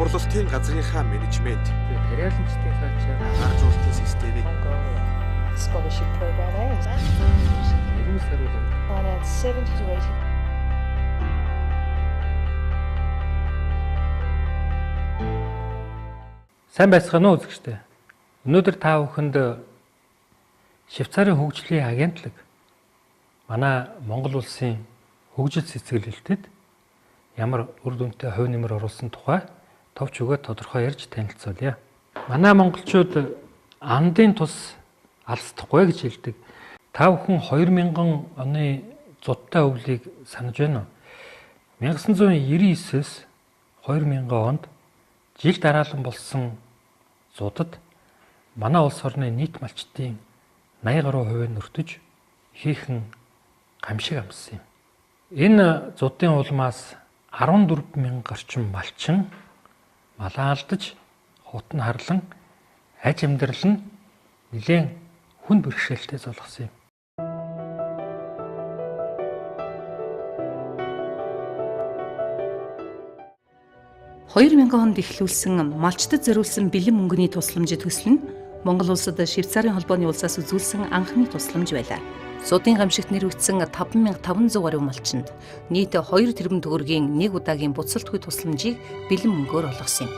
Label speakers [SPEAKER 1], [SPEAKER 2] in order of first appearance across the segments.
[SPEAKER 1] Борлуулалтын газрынхаа менежмент,
[SPEAKER 2] тариаланчдынхаа
[SPEAKER 1] анхааруулалтын системийг
[SPEAKER 3] scholarship program aims
[SPEAKER 2] эрүүл хариулам
[SPEAKER 3] finance 70 to 80.
[SPEAKER 2] сайн байцгаана уу үзэгчдээ. Өнөөдөр та бүхэнд Швейцарын хөгжлийн агентлаг манай Монгол улсын хөгжил цэцгэлэлтэд ямар үр дүнтэй хувь нэмэр оруулсан тухай товч өгөө тодорхой ярьж танилцуулъя. Манай монголчууд андын тус алсдахгүй гэж хэлдэг. Та бүхэн 2000 оны зудтай өвлийг санаж байна уу? 1999-с 2000 онд жил дараалан болсон зудад манай улс орны нийт малчдын 80 гаруй хувийн өртөж ихээхэн гамшиг амссан юм. Энэ зудын улмаас 14,000 гарчим малчин малаа алдаж, хутан харлан, аж амьдрал нь нэлээд хүн бэрхшээлтэй золгосон юм.
[SPEAKER 4] $2000 онд эхлүүлсэн малчдад зориулсан бэлэн мөнгөний тусламжид төсөл нь Монгол улсад Швейцарын холбооны улсаас үзүүлсэн анхны тусламж байлаа. Зуудын гамшигт нэрвэгдсэн 5500 гаруй малчинд нийт 2 тэрбум төгрөгийн нэг удаагийн буцалтгүй тусламжийг бэлэн мөнгөөр олгосон юм.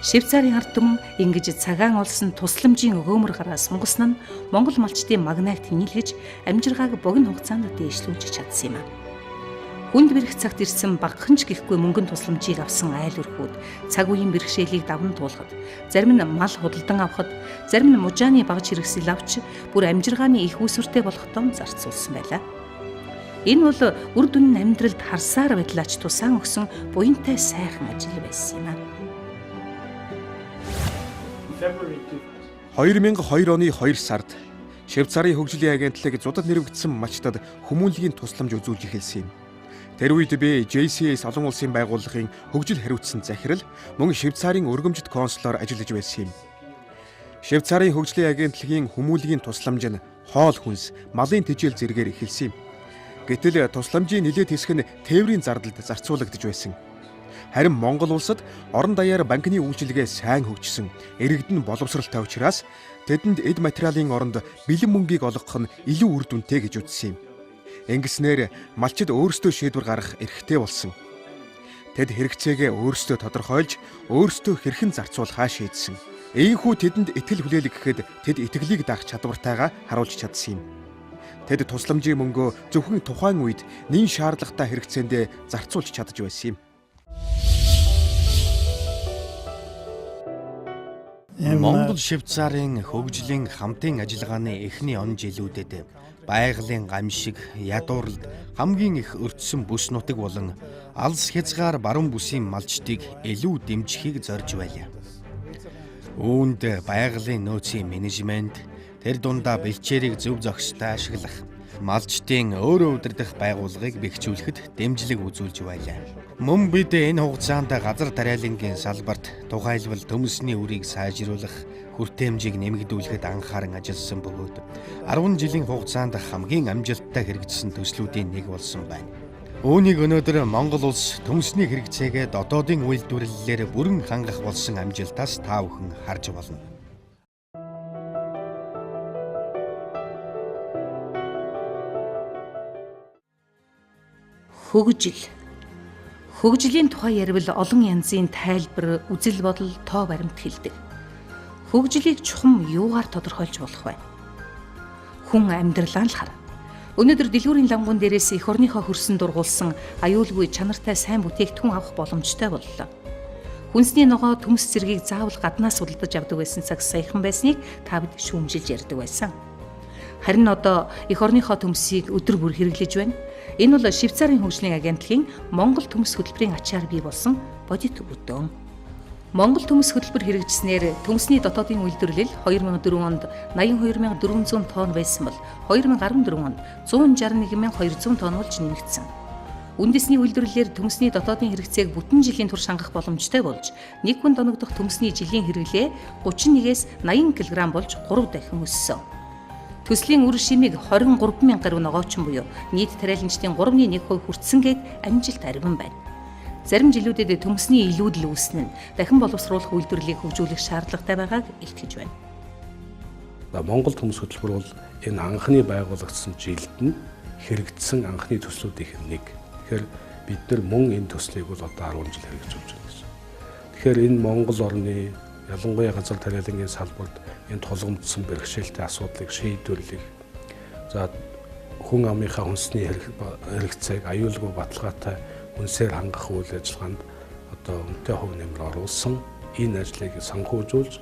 [SPEAKER 4] Швейцарын ард түмэн ингэж цагаан олсон тусламжийн өгөөмөр гараа сунгасан нь Монгол малчдын магнайт хинилгэж амжиргааг богино хугацаанд дээшлүүлж чадсан юм а. Хүнд бэрх цагт ирсэн багахан ч гэхгүй мөнгөн тусламжийг авсан айл өрхүүд цаг үеийн бэрхшээлийг даван туулахад, зарим нь мал худалдан авахад, зарим нь мужааны багж хэрэгсэл авч бүр амжиргааны их үүсвэртэй болохдоо зарцуулсан байлаа. Энэ бол үр дүн нь амьдралд харсаар байдлаач тусаан өгсөн буянтай сайхан ажил байсан юм а.
[SPEAKER 1] 2002 оны 2 сард Швейцарын хөгжлийн агентлаг зудад нэрвэгдсэн малчдад хүмүүнлэгийн тусламж үзүүлж эхэлсэн юм. Тэр үед би JCS олон улсын байгууллагын хөгжил хариуцсан захирал мөн Швейцарын өргөмжит консулоор ажиллаж байсан юм. Швейцарын хөгжлийн агентлагийн хүмүүнлэгийн тусламж нь хоол хүнс, малын тэжээл зэргээр эхэлсэн юм. Гэтэл тусламжийн нэлээд хэсэг нь тээврийн зардалд зарцуулагдж байсан. Харин Монгол улсад орон даяар банкны үйлчилгээ сайн хөгжсөн, иргэд нь боловсралтай учраас тэдэнд эд материалын оронд бэлэн мөнгийг олгох нь илүү үр дүнтэй гэж үзсэн юм. Ингэснээр малчид өөрсдөө шийдвэр гаргах эрхтэй болсон. Тэд хэрэгцээгээ өөрсдөө тодорхойлж, өөрсдөө хэрхэн зарцуулахаа шийдсэн. Ийхүү тэдэнд итгэл хүлээлгэхэд тэд итгэлийг даах чадвартайгаа харуулж чадсан юм. Тэд тусламжийн мөнгөө зөвхөн тухайн үед нэн шаардлагатай хэрэгцээндээ зарцуулж чадж байсан юм.
[SPEAKER 5] Монгол Швейцарын хөгжлийн хамтын ажиллагааны эхний он жилүүдэд байгалийн гамшиг, ядуурлд хамгийн их өртсөн бүс нутаг болон алс хязгаар баруун бүсийн малчдыг илүү дэмжихийг зорж байлаа. Үүнд байгалийн нөөцийн менежмент, тэр дундаа бэлчээрийг зөв зохистой ашиглах, малчдын өөрөө удирдах байгууллагыг бэхжүүлэхэд дэмжлэг үзүүлж байлаа. Мөн бид энэ хугацаанд газар тариалангийн салбарт тухайлбал төмөсний үрийг сайжруулах, хүртээмжийг нэмэгдүүлэхэд анхааран ажилласан бөгөөд 10 жилийн хугацаанд хамгийн амжилттай хэрэгжсэн төслүүдийн нэг болсон байна. Үүнийг өнөөдөр Монгол улс төмөсний хэрэгцээгээ дотоодын үйлдвэрлэлээр бүрэн хангах болсон амжилтаас та бүхэн харж болно.
[SPEAKER 4] Хөгжлийн тухай ярил олон янзын тайлбар, үзэл бодол, тоо баримт хэлдэг. Хөгжлийг чухам юугаар тодорхойлж болох вэ? Хүн амьдралаа л хар. Өнөөдөр дэлгүүрийн лангуун дээрээс эх орныхоо хөрсөн дургуулсан аюулгүй чанартай сайн бүтээгдэхүүн авах боломжтой боллоо. Хүнсний ногоо төмс зэргийг заавал гаднаас судалдаж авдаг байсан цаг саяхан байсныг та бид шүүмжилж ярьдаг байсан. Харин одоо эх орныхоо төмсийг өдөр бүр хэрэглэж байна. Энэ бол Швейцарын хөгжлийн агентлагийн Монгол төмс хөтөлбөрийн ачаар бий болсон бодит бүтээн. Монгол төмс хөтөлбөр хэрэгжснээр төмсний дотоодын үйлдвэрлэл 2004 онд 82400 тонн байсан бол 2014 онд 161200 тонн болж нэмэгдсэн. Үндэсний үйлдвэрлэлээр төмсний дотоодын хэрэгцээг бүтэн жилийн турш хангах боломжтой болж, нэг хүнд оногдох төмсний жилийн хэрэглээ 31-ээс 80 кг болж 3 дахин өссөн. Төслийн үр шимийг 23,000 гаруй ногоочин буюу нийт тариаланчдын 3.1% хүртсэнгээд амжилт арвин байна. Зарим жилүүдэд төмсний илүүдэл үүснэ нь дахин боловсруулах үйлдвэрлэлийг хөгжүүлэх шаардлагатай байгааг илтгэж байна.
[SPEAKER 6] Монгол Төмс хөтөлбөр бол энэ анхны байгуулагдсан жилд нь хэрэгжсэн анхны төслүүдийн нэг. Тэгэхээр бид нар мөн энэ төслийг бол одоо 10 жил хэрэгжүүлж байна гэсэн. Тэгэхээр энэ Монгол орны ялангуяа газар тариалангийн салбарт энэ тулгымдсан бэрхшээлтэй асуудлыг шийдвэрлэх. За хүн амынхаа хүнсний хэрэгцээг аюулгүй баталгаатай үнсээр хангах үйл ажиллагаанд одоо үнэтэй хөв нэмэр оруулсан энэ ажлыг санхүүжүүлж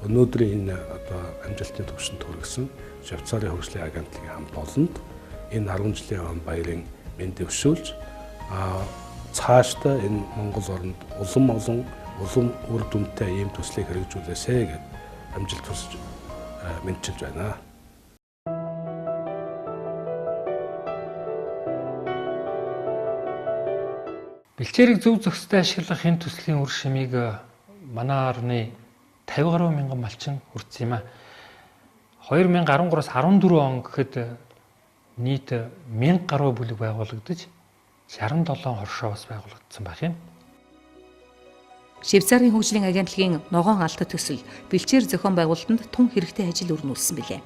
[SPEAKER 6] өнөөдрийн энэ одоо амжилтын түвшинд хүргэсэн Швейцарын хөгжлийн агентлагийн хамт олонд энэ 10 жилийн өмнө баярын мэнд дэвшүүлж цаашдаа энэ Монгол оронд улам үр дүнтэй ийм төслийг хэрэгжүүлээсэй гэж амжилт хүсэж мэдчилж байна.
[SPEAKER 2] Бэлчээрийг зөв зохистой ашиглах энэ төслийн үр шимийг манай орны 50 гаруй мянган малчин хүртсэн юм а. 2013-аас 14 он гэхэд нийт 1000 гаруй бүлэг байгуулагдаж 67 хоршоо бас байгуулагдсан байх юм.
[SPEAKER 4] Швейцарын хөгжлийн агентлагийн ногоон алт төсөл бэлчээр зохион байгуулалтанд тун хэрэгтэй ажил өрнүүлсэн билээ.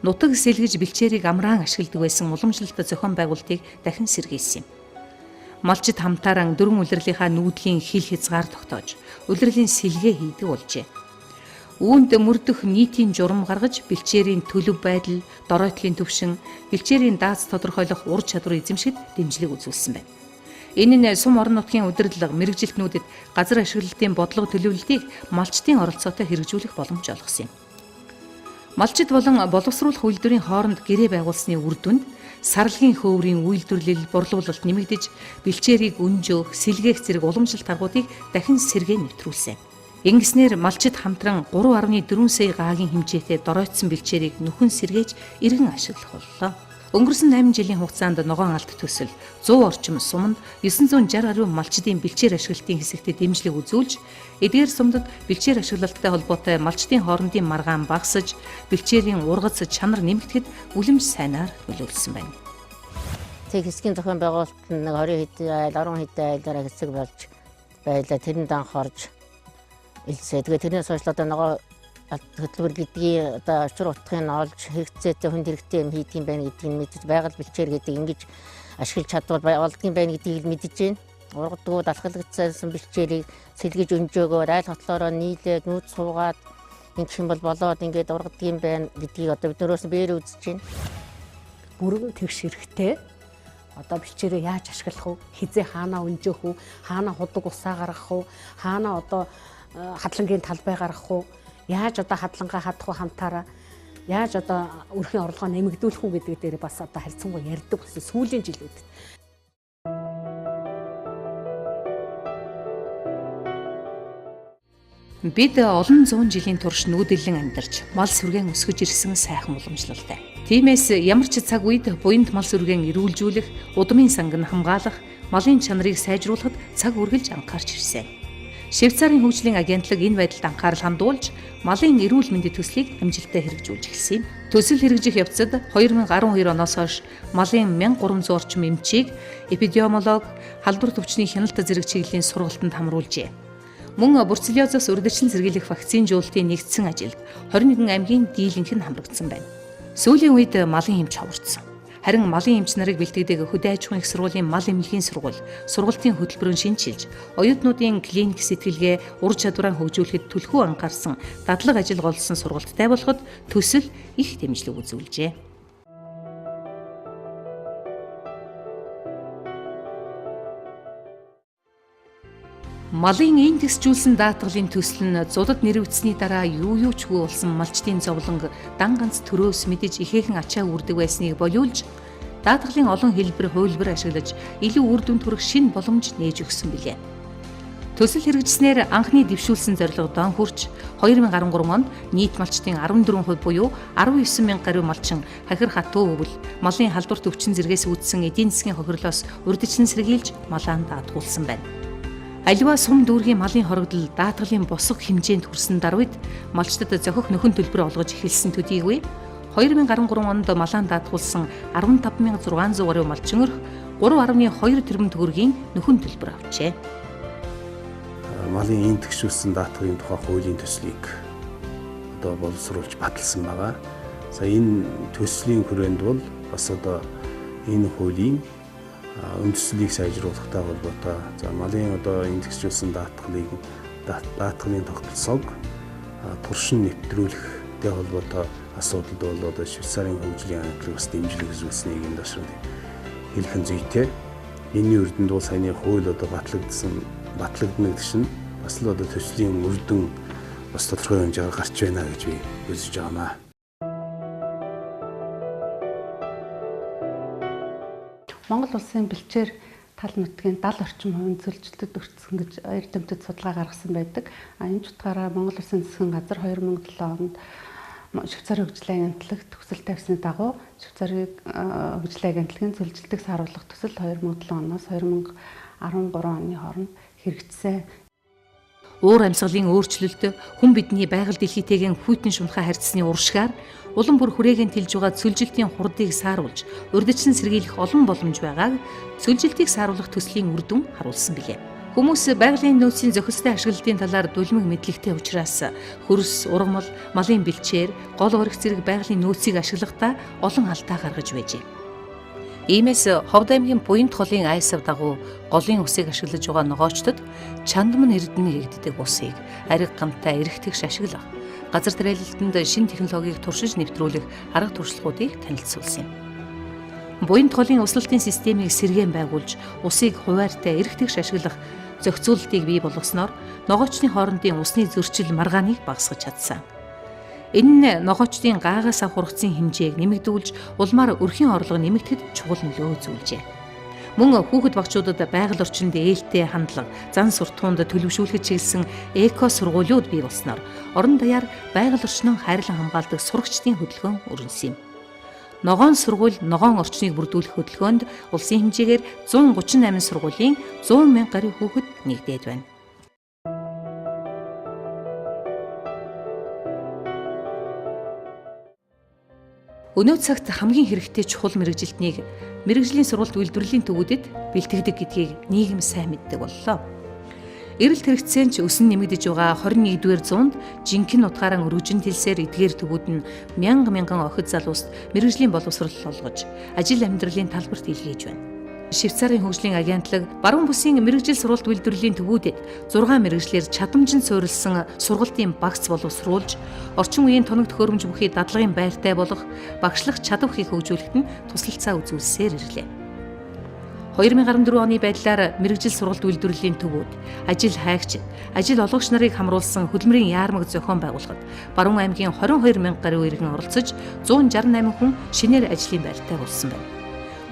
[SPEAKER 4] Нутаг сэлгэж бэлчээрийг амраан ашигладаг байсан уламжлалт зохион байгуулалтыг дахин сэргээсэн юм. Малчид хамтаараа дөрвөн улирлынхаа нүүдлийн хил хязгаар тогтоож, улирлын сэлгээ хийдэг болжээ. Үүнд мөрдөх нийтийн журам гаргаж, бэлчээрийн төлөв байдал, доройтлын төвшин, бэлчээрийн дац тодорхойлох ур чадвар эзэмшгэд дэмжлэг үзүүлсэн байна. Энэ нь сум орон нутгийн удирдлага, мэрэгжилтнүүдэд газар ашиглалтын бодлого төлөвлөлтийг малчдын оролцоотой хэрэгжүүлэх боломж олгосон юм. Малчид болон боловсруулах үйлдвэрийн хооронд гэрээ байгуулсны үр дүнд сарлагын хөврийн үйлдвэрлэл, борлуулалт нэмэгдэж, бэлчээрийг өнжөөх, сэлгээх зэрэг уламжлалт аргуудыг дахин сэргээ нэвтрүүлсэн. Ингэснээр малчид хамтран 3.4 сая гагийн хэмжээтэй доройтсон бэлчээрийг нөхөн сэргээж иргэн ашиглах боллоо. Өнгөрсөн 8 жилийн хугацаанд ногоон алт төсөл 100 орчим суманд 960 гаруй малчдын бэлчээр ашиглалтын хэсэгт дэмжлэг үзүүлж, эдгээр сумдад бэлчээр ашиглалттай холбоотой малчдын хоорондын маргаан багасж, бэлчээрийн ургац чанар нэмэгдэхэд үлэмж сайнаар нөлөөлсөн байна.
[SPEAKER 7] Тэг хэсгийн зохион байгуулалт нь 20 хэд айл 10 хэд айлаараа хэсэг болж байлаа. Тэрэнд анхаарж илсээ. Тэгээ тэрнээс хойш одоо нөгөө хөтөлбөр гэдгийг одоо очир утгыг олж хэрэгцээтэй хүнд хэрэгтэй юм хийдгийм байна гэдгийг мэдж байгаль бэлчээр гэдэг ингэж ашиглаж чадвал болдгийм байна гэдгийг л мэдэж байна. Ургадгүй далхалгацсан бэлчээрийг сэлгэж өнжөөгөөр айл хотлороо нийлээд нүүц суугаад ингэх юм бол болоод ингээд ургадгийм байна гэдгийг одоо биднээс бээр үзэж байна.
[SPEAKER 8] Бүрэн тэгш хэрэгтэй. Одоо бэлчээрээ яаж ашиглах вэ? Хизээ хаанаа өнжөөх вэ? Хаанаа худаг усаа гаргах вэ? Хаанаа одоо хадлангийн талбай гаргах вэ? Яаж одоо хадлангаа хадах вэ хамтаараа? Яаж одоо өрхийн орлогоо нэмэгдүүлэх үү гэдэг дээр бас одоо харьцангуй ярьдаг болсон сүүлийн жилүүдэд.
[SPEAKER 4] Бид олон зуун жилийн турш нүүдэлэн амьдарч мал сүргэн өсгөж ирсэн сайхан уламжлалтай. Тиймээс ямар ч цаг үед буянд мал сүргэн эрүүлжүүлэх, удмын санг нь хамгаалах, малын чанарыг сайжруулахад цаг үргэлж анхаарч ирсэн. Швейцарын хөгжлийн агентлаг энэ байдалд анхаарал хандуулж, малын эрүүл мэндийн төслийг амжилттай хэрэгжүүлж эхэлсэн юм. Төсөл хэрэгжих явцад 2012 оноос хойш малын 1300 орчим эмчийг эпидемиолог, халдвар төвчний хяналт зэрэг чиглэлийн сургалтанд хамруулжээ. Мөн бруцеллезоос урьдчилан сэргийлэх вакцинжуулалтын нэгдсэн ажилд 21 аймгийн дийлэнх нь хамрагдсан байна. Сүүлийн үед малын эмч ховорцсон. Харин малын эмч нарыг бэлтгэдэг хөдөө аж ахуйн их сургуулийн мал эмнэлгийн сургалтын хөтөлбөрөөр шинжилж, оюутнуудын клиник сэтгэлгээ, ур чадвараа хөгжүүлэхэд түлхүү анхаарсан дадлаг ажил голсон сургалттай болоход төсөл их дэмжлэг үзүүлжээ. Малын индексжүүлсэн даатгалын төсөл нь зудад нэрвэгдсэний дараа юу чгүй болсон малчдын зовлонг дан ганц төрөөс мэдэж ихээхэн ачаа үрдэг байсныг болиулж, даатгалын олон хэлбэр хувилбар ашиглаж илүү үр дүнд хүрэх шинэ боломж нээж өгсөн билээ. Төсөл хэрэгжснээр анхны дэвшүүлсэн зорилго дан хүрч 2013 онд нийт малчдын 14% буюу 19,000 гаруй малчин хахир хатуу өвөл малын халдвар төвчин зэргээс үүдсэн эдийн засгийн хохирлоос урьдчилан сэргийлж малаан даатгуулсан байна. Аливаа сум дүүргийн малын хорогдол даатгалын босго хэмжээнд хүрсэн даруйд малчдад зохих нөхөн төлбөр олгож эхэлсэн төдийгүй 2013 онд малаан даатгуулсан 15,600 гаруй малчин өрх 3.2 тэрбум төгрөгийн нөхөн төлбөр авчээ.
[SPEAKER 6] Малын энд тэгшүүлсэн даатгын тухай хуулийн төслийг одоо боловсруулж баталсан байгаа. За энэ төслийн хүрээнд бол бас одоо энэ хуулийн үндэслэлийг сайжруулахтай холбоотой за малын одоо энд тэгшүүлсэн даатгын тогтолцоог туршин нэвтрүүлэхтэй холбоотой асуудалд бол одоо Швейцарын хөгжлийн агентлаг бас дэмжлэг үзүүлсэнийг энэ дашрал хэлэх нь зүйтэй. Энэний үрдэнд бол саяны хууль одоо батлагдана гэдэг чинь бас л одоо төслийн үр дүн бас тодорхой хэмжээгээр гарч байна гэж би үзэж байгаамаа.
[SPEAKER 8] Монгол улсын бэлчээр тал нутгийн 70 орчим хувийн зөвлөлтөд өртсөн гэж эрдэмтэд судалгаа гаргасан байдаг. Энэ ч утгаараа Монгол улсын засгийн газар 2007 онд Швейцарын хөгжлийн агентлагт төсөл тавьсны дагуу Швейцарын хөгжлийн агентлагийн зөвлөлтийг сааруулах төсөл 2007 оноос 2013 оны хооронд хэрэгжсэн.
[SPEAKER 4] Уур амьсгалын өөрчлөлт хүн бидний байгаль дэлхийтэйгэн хүйтэн шунхаа харьцсны уршгаар улам бүр хүрээгийн тэлж байгаа цөлжилтийн хурдыг сааруулж урдчлан сэргийлэх олон боломж байгааг цөлжилтийг сааруулах төслийн үр дүн харуулсан билээ. Хүмүүс байгалийн нөөцийн зохистой ашиглалтын талаар дулмиг мэдлэгтэй учраас хөрс, ургамал, малын бэлчээр, гол урагш зэрэг байгалийн нөөцийг ашиглахдаа олон алдаа гаргаж байжээ. Иймээс Ховд аймгийн Буянт холын айсав дагуу голын усыг ашиглаж байгаа ногоочдод чандман эрдэнэ гэгддэг усыг ариг гамтай эргэтгэж ашиглах, газар тариалалтанд шинэ технологиг туршиж нэвтрүүлэх арга туршлагуудыг танилцуулсан юм. Буянт холын услалтын системийг сэргээн байгуулж, усыг хуваарьтай эргэтгэж ашиглах зохицуулалтыг бий болгосноор ногоочны хоорондын усны зөрчил маргааныг багасгаж чадсан. Энэ нь ногоочдын гаагаас авах ургацын хэмжээг нэмэгдүүлж, улмаар өрхийн орлого нэмэгдэхэд чухал нөлөө үзүүлжээ. Мөн хүүхэд багчуудад байгаль орчинд ээлтэй хандлага, зан суртахуунд төлөвшүүлэхэд чиглэсэн эко сургуулиуд бий болсноор орон даяар байгаль орчныг хайрлан хамгаалдаг сурагчдын хөдөлгөөн өрнөсөн юм. Ногоон сургууль ногоон орчныг бүрдүүлэх хөдөлгөөнд улсын хэмжээгээр 138 сургуулийн 100,000 гаруй хүүхэд нэгдээд байна. Өнөө цагт хамгийн хэрэгтэй чухал мэрэгжилтнийг мэрэгжлийн сургалт үйлдвэрлэлийн төвүүдэд бэлтгэдэг гэдгийг нийгэм сайн мэддэг боллоо. Эрэлт хэрэгцээнд ч өсөн нэмэгдэж байгаа 21-р зуунд жинхэнэ утгаараа өргөжин тэлсээр эдгээр төвүүд нь мянган охид залууст мэрэгжлийн боловсрол олгож, ажил амьдралын талбарт илгээж байна. Швейцарын хөгжлийн агентлаг баруун бүсийн мэрэгжил сургалт үйлдвэрлэлийн төвүүдэд 6 мэрэгжлэр чадамжинд суурилсан сургалтын багц боловсруулж, орчин үеийн тоног төхөөрөмж бүхий дадлагын байртай болох багшлах чадварыг хөгжүүлэхэд нь туслалцаа үзүүлсээр ирлээ. 2014 оны байдлаар мэрэгжил сургалт үйлдвэрлэлийн төвүүд ажил хайгч, ажил олгогч нарыг хамруулсан хөдөлмөрийн яармаг зохион байгуулахад Баруун аймгийн 22,000 гаруй иргэн оролцож 168 хүн шинээр ажлын байртай болсон байна.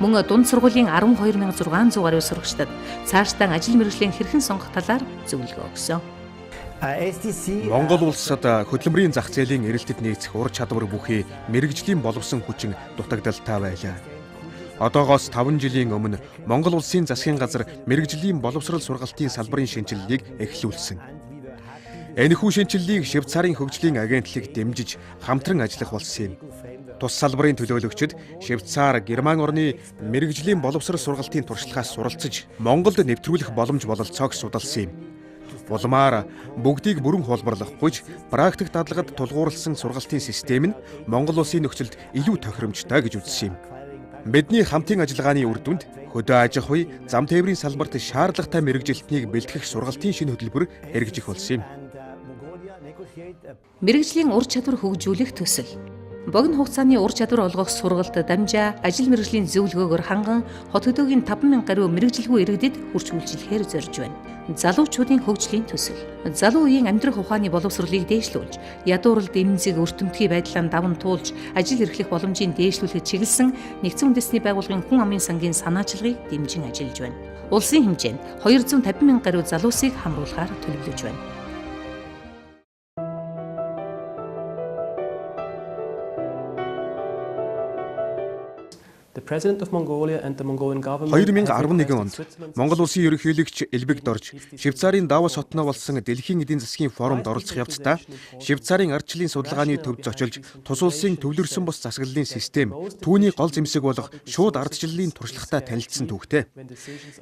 [SPEAKER 4] Мөн дунд сургуулийн 12,600 гаруй сурагчдад цаашдаа ажил мэргэжлийн хэрхэн сонгох талаар зөвлөгөө өгсөн.
[SPEAKER 1] Монгол улсад хөдөлмөрийн зах зээлийн эрэлтэд нийцэх ур чадвар бүхий мэрэгжлийн боловсон хүчин дутагдaltaй байлаа. Одоогоос 5 жилийн өмнө Монгол улсын засгийн газар мэрэгжлийн боловсрол сургалтын салбарын шинжилгээг эхлүүлсэн. Энэхүү шинжилгээг Швейцарын хөгжлийн агентлаг дэмжиж хамтран ажиллах болсон юм. Тус салбарын төлөөлөгчид Швейцар, Герман орны мэрэгжлийн боловсрол сургалтын туршлагаас суралцж Монголд нэвтрүүлэх боломж бололцоог судалсан юм. Улмаар бүгдийг бүрэн хулбарлахгүйч практик дадлагад тулгуурласан сургалтын систем нь Монгол улсын нөхцөлд илүү тохиромжтой гэж үзсэн юм. Бидний хамтын ажиллагааны үр дүнд хөдөө аж ахуй, зам тээврийн салбарт шаардлагатай мэрэгжилтнийг бэлтгэх сургалтын шинэ хөтөлбөр хэрэгжих болсон юм.
[SPEAKER 4] Мэрэгжлийн ур чадвар хөгжүүлэх төсөл. Богино хугацааны ур чадвар олгох сургалт дамжаа ажил мэргэжлийн зөвлөгөөгөөр ханган хот хөдөөгийн 5,000 гаруй мэрэгжилгүй иргэдэд хүрч үйлчлэхээр зорж байна. Залуучуудын хөгжлийн төсөл. Залуу үеийн амьдрах ухааны боловсролыг дээшлүүлж, ядуурл дэмнзэг өртөмтгий байдлаар даван туулж, ажил эрхлэх боломжийг дээшлүүлэхэд чиглэсэн нэгдсэн үндэсний байгууллагын хүн амын сангийн санаачлагыг дэмжин ажиллаж байна. Улсын хэмжээнд 250,000 гаруй залуусыг хамруулахаар төлөвлөж байна.
[SPEAKER 1] 2011 онд Монгол улсын ерөнхийлөгч Элбэгт орж Швейцарын Давос хотноо болсон дэлхийн эдийн засгийн форумд оролцох явцдаа Швейцарын ардчлалын судалгааны төвд зочилж тус улсын төвлөрсөн бус засаглалын систем түүний гол зэмсэг болох шууд ардчлалын туршлагатай танилцсан түүхтэй.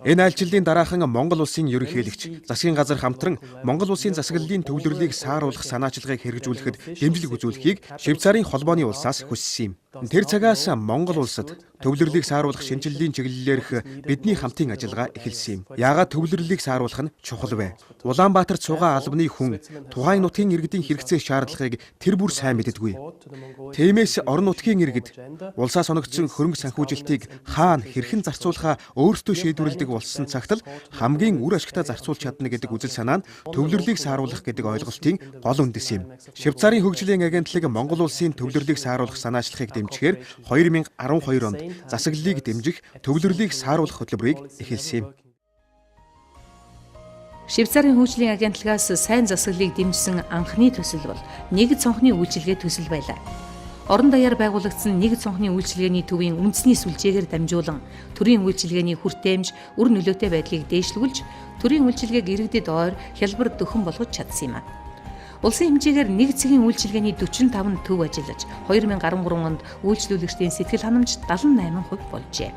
[SPEAKER 1] Энэ айлчлалын дараахан Монгол улсын ерөнхийлөгч засгийн газар хамтран Монгол улсын засаглалын төвлөрлийг сааруулах санаачлагыг хэрэгжүүлэхэд дэмжлэг үзүүлэхийг Швейцарын холбооны улсаас хүссэн юм. Тэр цагаас Монгол улсад төвлөрлийг сааруулах шинжилгээний чиглэлээрх бидний хамтын ажиллагаа эхэлсэн юм. Яагаад төвлөрлийг сааруулах нь чухал вэ? Улаанбаатарт суугаа албаны хүн тухайн нутгийн иргэдийн хэрэгцээ шаардлагыг тэр бүр сайн мэддэггүй. Тиймээс орон нутгийн иргэд улсаас оногдсон хөрөнгө санхүүжилтийг хаана хэрхэн зарцуулахаа өөрсдөө шийдвэрлэдэг болсон цагт л хамгийн үр ашигтай зарцуулж чадна гэдэг үзэл санаа нь төвлөрлийг сааруулах гэдэг ойлголтын гол үндэс юм. Швейцарын хөгжлийн агентлаг Монгол улсын төвлөрлийг сааруулах санаачлагыг дэмжихээр 2012 онд засаглалыг дэмжих төвлөрлийг сааруулах хөтөлбөрийг эхэлсэн юм.
[SPEAKER 4] Швейцарын хөгжлийн агентлагаас сайн засаглалыг дэмжсэн анхны төсөл бол нэгд цонхны үйлчилгээ төсөл байлаа. Орон даяар байгуулагдсан нэгд цонхны үйлчилгээний төвийн үндэсний сүлжээгээр дамжуулан төрийн үйлчилгээний хүртээмж, үр нөлөөтэй байдлыг дээшлүүлж, төрийн үйлчилгээг иргэдэд ойр хялбар дөхөн болгож чадсан юм а. Улсын хэмжээгээр нэг цагийн үйлчилгээний 45 төв ажиллаж 2013 онд үйлчлүүлэгчдийн сэтгэл ханамж 78% болжээ.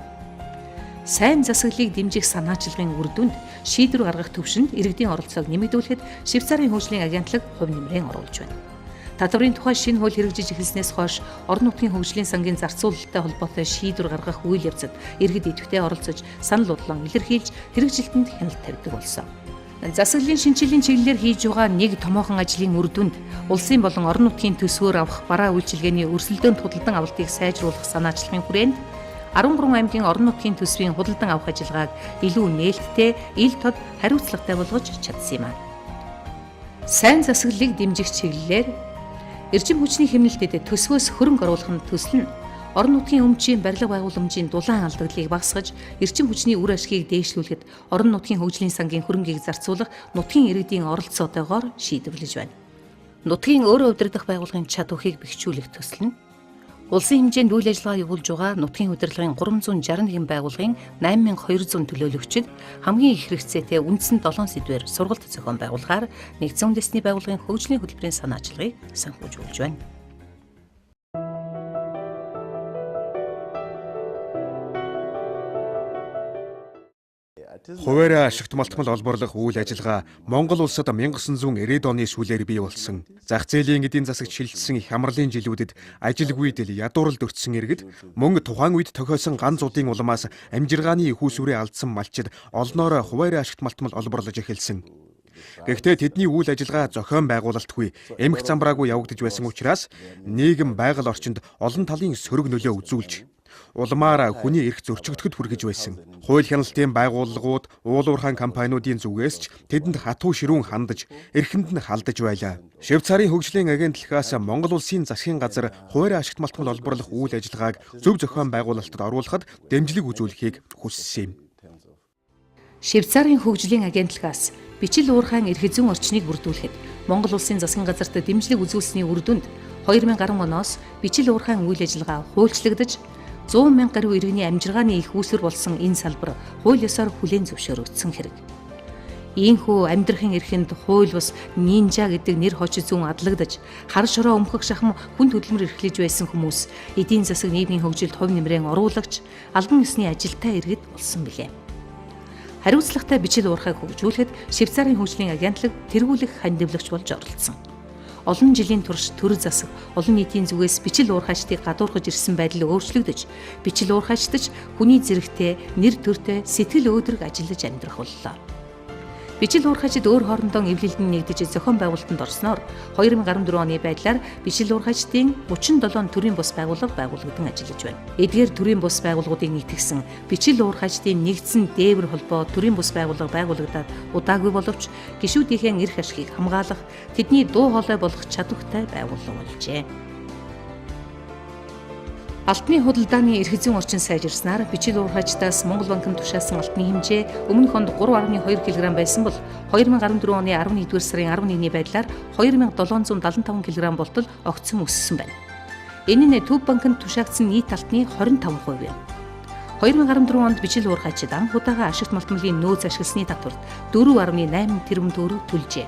[SPEAKER 4] Сайн засаглалыг дэмжих санаачлагын үр дүнд шийдвэр гаргах төвшөнд иргэдийн оролцоог нэмэгдүүлэхэд Швейцарын хөгжлийн агентлаг хувь нэмрээ оруулж байна. Татварын тухай шинэ хууль хэрэгжиж эхэлснээс хойш орон нутгийн хөгжлийн сангийн зарцуулалттай холбоотой шийдвэр гаргах үйл явцад иргэд идэвхтэй оролцож санал бодлоо илэрхийлж хэрэгжилтэнд хяналт тавьдаг болсон. Засаглалын шинжилгээний чиглэлээр хийж байгаа нэг томоохон ажлын үр дүнд улсын болон орон нутгийн төсвөөр авах бараа үйлчилгээний өрсөлдөөн худалдан авалтыг сайжруулах санаачлагын хүрээнд 13 аймгийн орон нутгийн төсвийн худалдан авах ажиллагааг илүү нээлттэй, ил тод хариуцлагатай болгож чадсан юм а. Сайн засаглалыг дэмжих чиглэлээр эрчим хүчний хэмнэлтэд төсвөөс хөрөнгө оруулах нь төсөл нь орон нутгийн өмчийн барилга байгууламжийн дулаан алдаглыг багасгаж, эрчим хүчний үр ашгийг дээшлүүлэхэд орон нутгийн хөгжлийн сангийн хөрөнгийг зарцуулах нутгийн иргэдийн оролцоотойгоор шийдвэрлэж байна. Нутгийн өөрөө удирдах байгууллагын чадварыг бэхжүүлэх төсөл нь улсын хэмжээнд үйл ажиллагаа явуулж байгаа нутгийн удирдлагын 361 байгууллагын 8200 төлөөлөгчид хамгийн их хэрэгцээтэй үндсэн 7 сэдвээр сургалт зохион байгуулгаар нэгдсэн үндэсний байгууллагын хөгжлийн хөтөлбөрийн санаачлагыг санхүүжүүлж байна.
[SPEAKER 1] Хуваарь ашигт малтмал олборлох үйл ажиллагаа Монгол улсад 1990-ад оны сүүлээр бий болсон. Зах зээлийн эдийн засагт шилжсэн их амралтын жилүүдэд ажилгүй дэл ядууралд өртсөн иргэд мөн тухайн үед тохиосон ганц удын улмаас амжиргааны их усүрээ алдсан малчид олноор хуваарь ашигт малтмал олборлож эхэлсэн. Гэхдээ тэдний үйл ажиллагаа зохион байгуулалтгүй, эмх замбраагүй явагдаж байсан учраас нийгэм байгаль орчинд олон талын сөрөг нөлөө үзүүлж улмаар хүний эрх зөрчигдөхөд хүргэж байсан. Хууль хяналтын байгууллагууд, уулуурхаан компаниудын зүгээс ч тэдэнд хатуу ширүүн хандаж, эрхэнд нь халдаж байлаа. Швейцарын хөгжлийн агентлагаас Монгол улсын засгийн газар хуваарь ашигт малтмал олборлох үйл ажиллагааг зөв зохион байгуулалтад оруулахад дэмжлэг үзүүлэхийг хүссэн юм.
[SPEAKER 4] Швейцарын хөгжлийн агентлагаас бичил уурхайн эрх зүйн орчныг бүрдүүлэхэд Монгол улсын засгийн газарт дэмжлэг үзүүлсэний үр дүнд 2010 оноос бичил уурхайн үйл ажиллагаа хуульчлагдаж 100,000 гаруй иргэний амжиргааны их үүсвэр болсон энэ салбар хууль ёсоор хүлээн зөвшөөрөгдсөн хэрэг. Ийхүү амьдрахын эрхэнд хууль бус нинжа гэдэг нэр хожид зүүн адлагдаж, хар шороо өмхөх шахам хүн хөдөлмөр эрхлэж байсан хүмүүс эдийн засаг нийгмийн хөгжилд хувь нэмрээ оруулагч, албан ёсны ажилтай иргэд болсон билээ. Хариуцлагатай бичил уурхайг хөгжүүлэхэд Швейцарын хөгжлийн агентлаг тэргүүлэх хандивлагч болж оролцсон. Олон жилийн турш төр засаг, олон нийтийн зүгээс бичил уурхайчдыг гадуурхаж ирсэн байдал өөрчлөгдөж, бичил уурхайчдаж хүний зэрэгтэй, нэр төртэй, сэтгэл өөдрөг ажиллаж амьдрах боллоо. Бичил уурхайчид өөр хоорондоо эвлэлдэн нэгдэж зохион байгуулалтанд орсноор 2014 оны байдлаар бичил уурхайчдын 37 төрийн бус байгууллага байгуулагдсан ажиллаж байна. Эдгээр төрийн бус байгууллагуудыг нийтгсэн бичил уурхайчдын нэгдсэн дээвэр холбоо төрийн бус байгууллага байгуулагдаад удаагүй боловч гишүүдийнхээ эрх ашигыг хамгаалах, тэдний дуу хоолой болох чадвартай байгууллага болжээ. Алтны худалдааны эрх зүйн орчин сайжирснаар бичил уурхайчдаас Монгол банкнд тушаасан алтны хэмжээ өмнөх онд 3.2 кг байсан бол 2014 оны 11-р сарын 11-ний байдлаар 2775 кг болтол огцон өссөн байна. Энэ нь Төв банкнд тушаагдсан нийт алтны 25% юм. 2014 онд Bijil уурхайчид анх удаага ашигт малтмалын нөөц ашигласны татварт 4.8 тэрбум төгрөг төлжээ.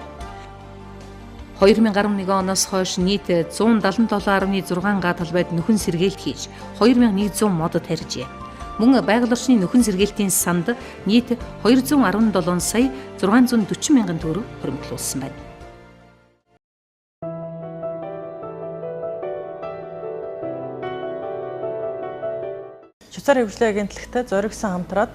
[SPEAKER 4] 2011 оноос хойш нийт 177.6 га талбайд нөхөн сэргээлт хийж 2100 модод тарьжээ. Мөн байгаль орчны нөхөн сэргээлтийн санд нийт 217 сая 640 мянган төгрөг хуримтлуулсан байна.
[SPEAKER 9] Швейцарын хөгжлийн агентлагтай зоригсон хамтраад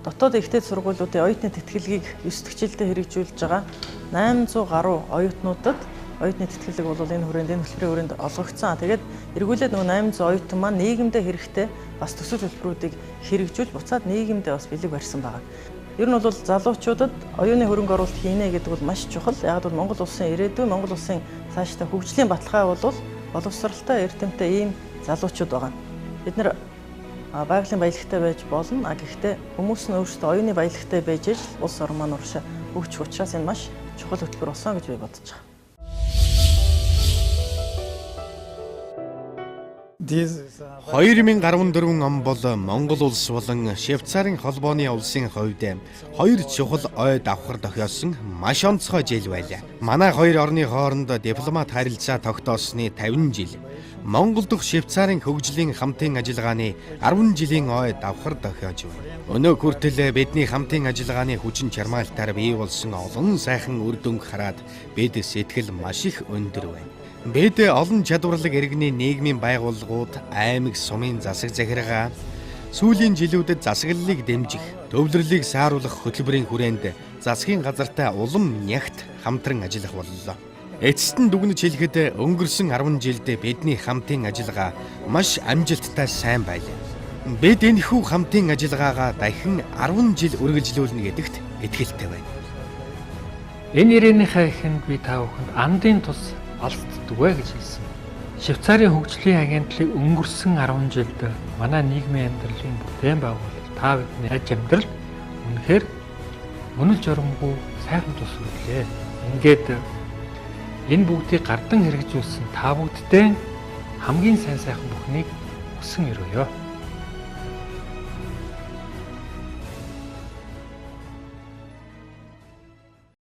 [SPEAKER 9] дотоод ихтэй сургуулиудын оюутны тэтгэлгийг 9 дэх жилдээ хэрэгжүүлж байгаа 800 гаруй оюутнуудад оюутны тэтгэлэг бол энэ хүрээнд энэ хөтөлбөрийн хүрээнд олгогдсон. Тэгээд эргүүлээд нөгөө 800 оюутан маань нийгэмдээ хэрэгтэй бас төсөл хөтөлбөрүүдийг хэрэгжүүлж буцаад нийгэмдээ бас бэлэг барьсан байгаа. Ер нь бол залуучуудад оюуны хөрөнгө оруулалт хийнэ гэдэг бол маш чухал. Яг бол Монгол улсын ирээдүйн Монгол улсын цаашдаа хөгжлийн баталгаа бол боловсралтай эрдэмтэн ийм залуучууд байгаа. Бид нэр байгалийн баялагтай байж болно. Гэхдээ хүмүүс нь өөрсдөө оюуны баялагтай байж л улс орн маань урагшаа хөгжих учраас энэ маш чухал хөтөлбөр болсон гэж би бодож байгаа.
[SPEAKER 5] 2014 он бол Монгол улс болон Швейцарын холбооны улсын хувьд хоёр чухал ой давхар тохиолсон маш онцгой жил байлаа. Манай хоёр орны хооронд дипломат харилцаа тогтоосны 50 жил, Монгол дахь Швейцарын хөгжлийн хамтын ажиллагааны 10 жилийн ой давхар тохиож байна. Өнөө хүртэл бидний хамтын ажиллагааны хүчин чармаалтаар бий болсон олон сайхан үр дүнг хараад бид сэтгэл маш их өндөр байна. Бид олон чадварлаг иргэний нийгмийн байгууллагууд, аймаг сумын засаг захиргаа, сүүлийн жилүүдэд засаглалыг дэмжих, төвлөрлийг сааруулах хөтөлбөрийн хүрээнд засгийн газартай улам нягт хамтран ажиллах боллоо. Эцэст нь дүгнэж хэлэхэд өнгөрсөн 10 жилд бидний хамтын ажиллагаа маш амжилттай сайн байлаа. Бид энэхүү хамтын ажиллагаагаа дахин 10 жил үргэлжлүүлнэ гэдэгт итгэлтэй байна.
[SPEAKER 2] Энэ ирээнийхээ эхэнд би та бүхэнд андын тус алддаггүй гэж хэлсэн. Швейцарын хөгжлийн агентлаг өнгөрсөн 10 жилд манай нийгмийн амьдралын бүтээн байгуулалт та бидний аж амьдралд үнэхээр үнэл журамгүй сайхан тус үлээ. Ингээд энэ бүгдийг гардан хэрэгжүүлсэн та бүгдтэй хамгийн сайн сайхан бүхнийг хүсэн өрөөё.